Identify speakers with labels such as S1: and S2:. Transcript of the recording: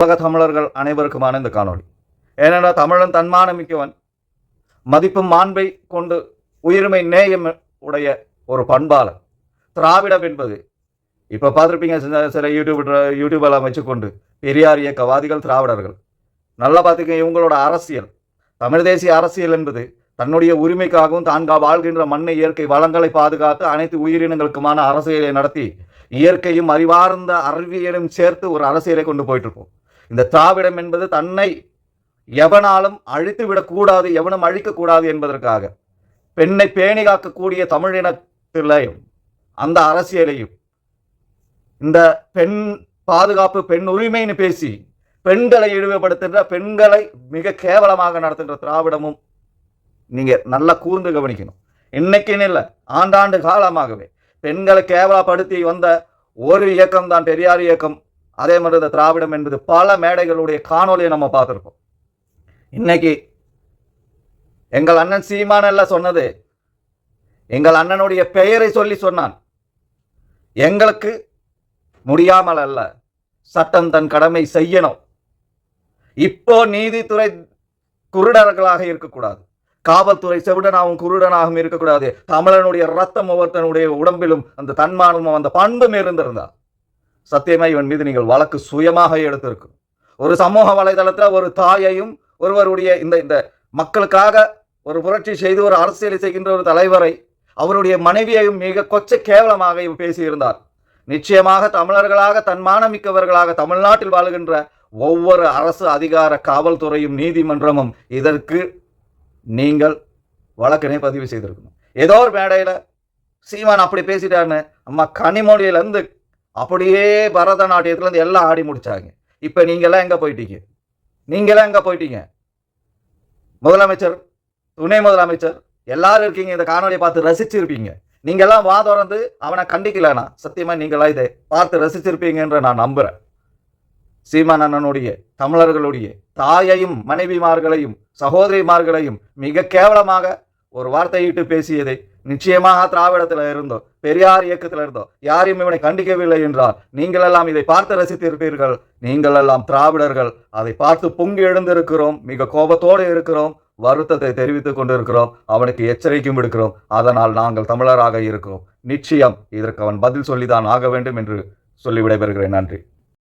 S1: உலக தமிழர்கள் அனைவருக்குமான இந்த காணொளி. ஏனென்றால் தமிழன் தன்மானம் மிக்கவன், மதிப்பு மாண்பை கொண்டு உயிர்மை நேயம் உடைய ஒரு பண்பாளர். திராவிடம் என்பது இப்போ பார்த்துருப்பீங்க, சில யூடியூபெல்லாம் வச்சுக்கொண்டு பெரியார் இயக்கவாதிகள் திராவிடர்கள். நல்லா பார்த்துக்க, இவங்களோட அரசியல், தமிழ் தேசிய அரசியல் என்பது தன்னுடைய உரிமைக்காகவும் தான் வாழ்கின்ற மண்ணை இயற்கை வளங்களை பாதுகாத்து அனைத்து உயிரினங்களுக்குமான அரசியலை நடத்தி இயற்கையும் அறிவார்ந்த அறிவியலும் சேர்த்து ஒரு அரசியலை கொண்டு போயிட்டு இருப்போம். இந்த திராவிடம் என்பது தன்னை எவனாலும் அழித்து விடக்கூடாது, எவனும் அழிக்கக்கூடாது என்பதற்காக பெண்ணை பேணி காக்கக்கூடிய தமிழினத்திலையும் அந்த அரசியலையும் இந்த பெண் பாதுகாப்பு, பெண் உரிமைன்னு பேசி பெண்களை இழிவுபடுத்துகின்ற, பெண்களை மிக கேவலமாக நடத்துகின்ற திராவிடமும் நீங்க நல்லா கூர்ந்து கவனிக்கணும். இன்னைக்குன்னு இல்லை, ஆண்டாண்டு காலமாகவே பெண்களை கேவலப்படுத்தி வந்த ஒரு இயக்கம் தான் பெரியார் இயக்கம். அதே மாதிரி இந்த திராவிடம் என்பது பல மேடைகளுடைய காணொலியை நம்ம பார்த்துருப்போம். இன்னைக்கு எங்கள் அண்ணன் சீமான் எல்லாம் சொன்னது, எங்கள் அண்ணனுடைய பெயரை சொல்லி சொன்னான். எங்களுக்கு முடியாமல் அல்ல, சட்டம் தன் கடமை செய்யணும். இப்போ நீதித்துறை குருடர்களாக இருக்கக்கூடாது, காவல்துறை செவிடனாகவும் குருடனாகவும் இருக்கக்கூடாது. தமிழனுடைய ரத்தம் ஒவ்வொருத்தனுடைய உடம்பிலும் அந்த தன்மானமும் அந்த பண்பும் இருந்திருந்தா சத்தியமா இவன் மீது நீங்கள் வழக்கு சுயமாக எடுத்திருக்கும். ஒரு சமூக வலைதளத்தில் ஒரு தாயையும் ஒருவருடைய இந்த மக்களுக்காக ஒரு புரட்சி செய்து ஒரு அரசியலை செய்கின்ற ஒரு தலைவரை, அவருடைய மனைவியையும் மிக கொச்சை கேவலமாக பேசியிருந்தார். நிச்சயமாக தமிழர்களாக தன்மானமிக்கவர்களாக தமிழ்நாட்டில் வாழ்கின்ற ஒவ்வொரு அரசு அதிகார காவல்துறையும் நீதிமன்றமும் இதற்கு நீங்கள் வழக்கினை பதிவு செய்திருக்கணும். ஏதோ ஒரு மேடையில் சீமான் அப்படி பேசிட்டாருன்னு அம்மா கனிமொழியிலேருந்து அப்படியே பரதநாட்டியத்துலேருந்து எல்லாம் ஆடி முடிச்சாங்க. இப்போ நீங்களாம் எங்கே போயிட்டீங்க? நீங்களாம் எங்கே போயிட்டீங்க? முதலமைச்சர், துணை முதலமைச்சர் எல்லாரும் இருக்கீங்க, இந்த காணொலியை பார்த்து ரசிச்சிருப்பீங்க. நீங்கள்லாம் வாதோறந்து அவனை கண்டிக்கலனா சத்தியமா நீங்களாம் இதை பார்த்து ரசிச்சிருப்பீங்கன்ற நான் நம்புறேன். சீமான் அண்ணனுடைய தமிழர்களுடைய தாயையும் மனைவிமார்களையும் சகோதரிமார்களையும் மிக கேவலமாக ஒரு வார்த்தையிட்டு பேசியதை நிச்சயமாக திராவிடத்தில் இருந்தோ பெரியார் இயக்கத்தில் இருந்தோ யாரையும் இவனை கண்டிக்கவில்லை என்றால் நீங்கள் எல்லாம் இதை பார்த்து ரசித்திருப்பீர்கள். நீங்கள் எல்லாம் திராவிடர்கள். அதை பார்த்து பொங்கி எழுந்திருக்கிறோம், மிக கோபத்தோடு இருக்கிறோம், வருத்தத்தை தெரிவித்துக் கொண்டிருக்கிறோம், அவனுக்கு எச்சரிக்கையும் விடுக்கிறோம். அதனால் நாங்கள் தமிழராக இருக்கிறோம். நிச்சயம் இதற்கு அவன் பதில் சொல்லிதான் ஆக வேண்டும் என்று சொல்லி விடைபெறுகிறேன். நன்றி.